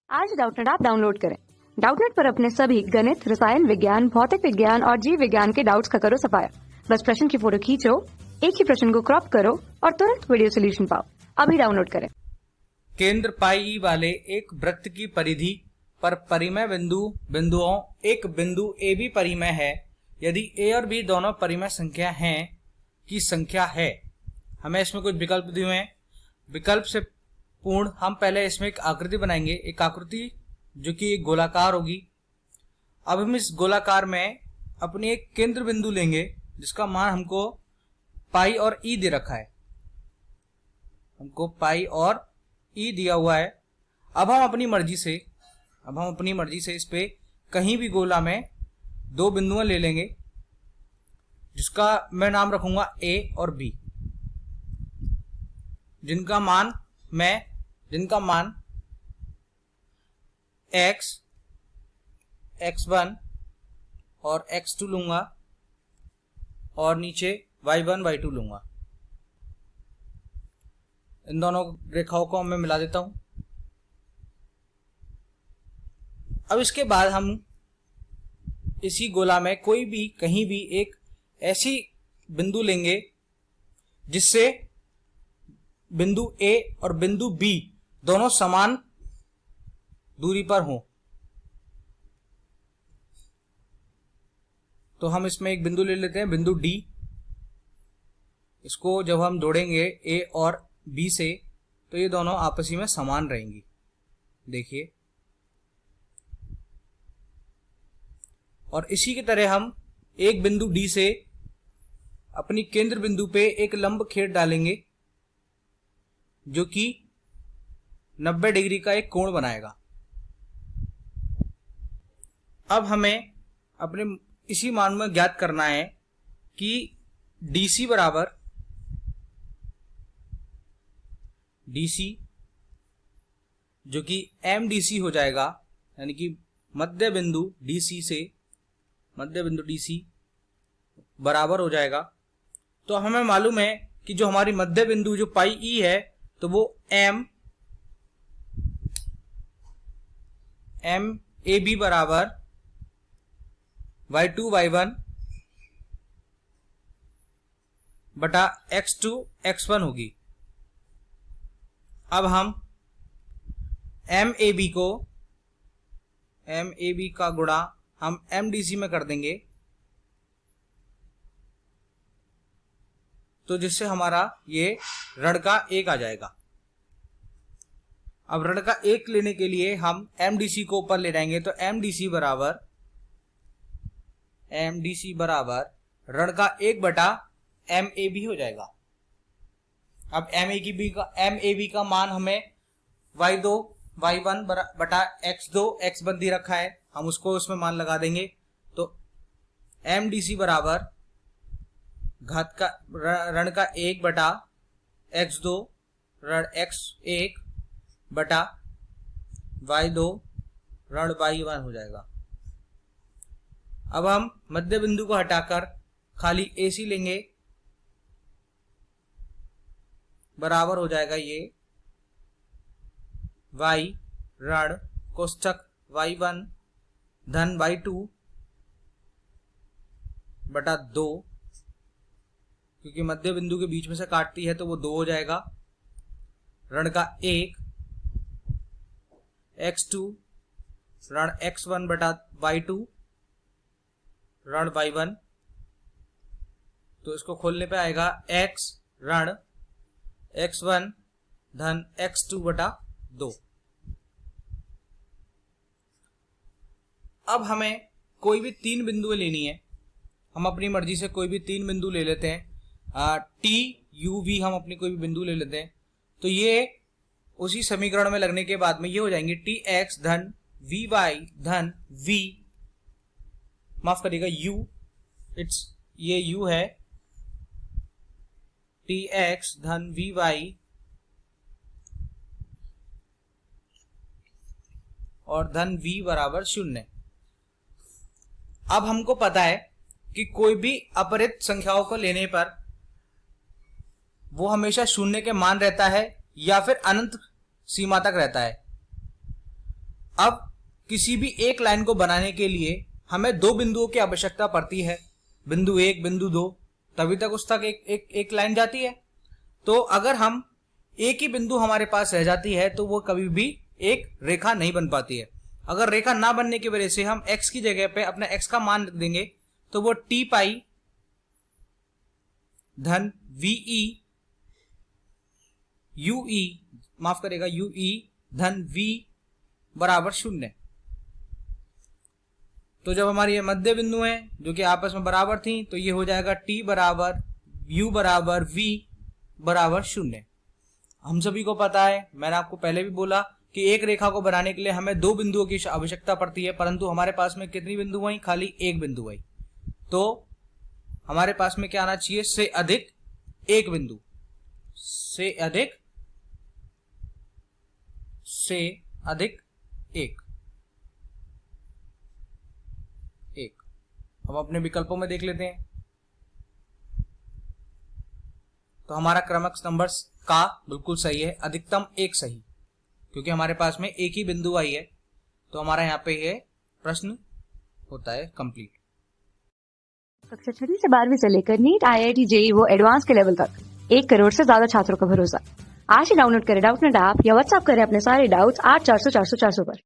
आज Doubtnut app download करें। Doubtnut पर अपने सभी गणित, रसायन विज्ञान, भौतिक विज्ञान और जीव विज्ञान के डाउट्स का करो सफाया। बस प्रश्न की फोटो खींचो, एक ही प्रश्न को क्रॉप करो और तुरंत वीडियो सोल्यूशन पाओ। अभी डाउनलोड करें। केंद्र पाई वाले एक वृत्त की परिधि पर परिमेय बिंदुओं एक बिंदु ए बी परिमेय है यदि ए और बी दोनों परिमेय संख्या हैं की संख्या है। हमें इसमें कुछ विकल्प दिए हुए हैं। विकल्प से पूर्ण हम पहले इसमें एक आकृति बनाएंगे, एक आकृति जो कि एक गोलाकार होगी। अब हम इस गोलाकार में अपनी एक केंद्र बिंदु लेंगे जिसका मान हमको पाई और ई दे रखा है। हमको पाई और ई दिया हुआ है। अब हम अपनी मर्जी से इस पे कहीं भी गोला में दो बिंदुएं ले लेंगे जिसका मैं नाम रखूंगा ए और बी, जिनका मान x1 और x2 लूंगा और नीचे y1 y2 लूंगा। इन दोनों रेखाओं को मैं मिला देता हूं। अब इसके बाद हम इसी गोला में कोई भी कहीं भी एक ऐसी बिंदु लेंगे जिससे बिंदु A और बिंदु B दोनों समान दूरी पर हों। तो हम इसमें एक बिंदु ले लेते हैं, बिंदु D। इसको जब हम जोड़ेंगे A और B से तो ये दोनों आपसी में समान रहेंगी। देखिए, और इसी की तरह हम एक बिंदु D से अपनी केंद्र बिंदु पे एक लंब खेद डालेंगे जो कि 90 डिग्री का एक कोण बनाएगा। अब हमें अपने इसी मान में ज्ञात करना है कि DC बराबर DC जो कि MDC हो जाएगा, यानी कि मध्य बिंदु DC बराबर हो जाएगा। तो हमें मालूम है कि जो हमारी मध्य बिंदु जो पाई ई है तो वो एम ए बी बराबर y2 y1 बटा x2 x1 होगी। अब हम एम ए बी का गुणा हम MDC में कर देंगे, तो जिससे हमारा ये ऋण का 1 आ जाएगा। अब ऋण का 1 लेने के लिए हम MDC को ऊपर ले जाएंगे, तो MDC बराबर ऋण का 1 बटा MAB हो जाएगा। अब MAB का मान हमें y2 y1 बटा x2 x1 दे रखा है, हम उसको उसमें मान लगा देंगे। तो MDC बराबर घात का ऋण का 1 बटा x2 ऋण x1 बटा y2 ऋण y1 हो जाएगा। अब हम मध्य बिंदु को हटाकर खाली AC लेंगे, बराबर हो जाएगा ये y ऋण कोष्ठक y1 धन y2 बटा 2, क्योंकि मध्य बिंदु के बीच में से काटती है तो वो 2 हो जाएगा। ऋण का 1 x2 ऋण x1 बटा y2 ऋण y1, तो इसको खोलने पे आएगा x ऋण x1 धन x2 बटा 2। अब हमें कोई भी 3 बिंदुएं लेनी है। हम अपनी मर्जी से कोई भी 3 बिंदु ले लेते हैं। T U V हम अपनी कोई भी बिंदु ले लेते हैं, तो ये उसी समीकरण में लगने के बाद में ये हो जाएंगे TX धन VY धन V, माफ करिएगा U, ये U है, TX धन VY और धन V बराबर 0। अब हमको पता है कि कोई भी अपरित संख्याओं को लेने पर वो हमेशा 0 के मान रहता है या फिर अनंत सीमा तक रहता है। अब किसी भी एक लाइन को बनाने के लिए हमें दो बिंदुओं की आवश्यकता पड़ती है, बिंदु 1, बिंदु 2, तभी तक उस तक एक लाइन जाती है। तो अगर हम एक ही बिंदु हमारे पास रह जाती है तो वो कभी भी एक रेखा नहीं बन पाती है। अगर रेखा ना बनने की वजह से हम x की जगह पे अपने x का मान रख देंगे तो वो t पाई धन VE UE, माफ करेगा, UE धन V बराबर 0। तो जब हमारी ये मध्य बिंदु है जो कि आपस में बराबर थी तो ये हो जाएगा t बराबर U बराबर V बराबर 0। हम सभी को पता है, मैंने आपको पहले भी बोला कि एक रेखा को बनाने के लिए हमें दो बिंदुओं की आवश्यकता पड़ती है, परंतु हमारे पास में कितनी बिंदु आई? खाली एक बिंदु आई। तो हमारे पास में क्या आना चाहिए? से अधिक एक बिंदु, से अधिक एक। हम अपने विकल्पों में देख लेते हैं। तो हमारा क्रमक नंबर्स का बिल्कुल सही है, अधिकतम एक सही, क्योंकि हमारे पास में एक ही बिंदु आई है। तो हमारा यहाँ पे ये प्रश्न होता है कंप्लीट। कक्षा 6वीं से 12वीं से लेकर नीट, IIT, JEE वो एडवांस के लेवल तक 1 करोड़ से ज्यादा छात्रों का भरोसा। आज ही डाउनलोड करें डाउटनेट ऐप या व्हाट्सएप करें अपने सारे डाउट्स 8400 400 400 पर।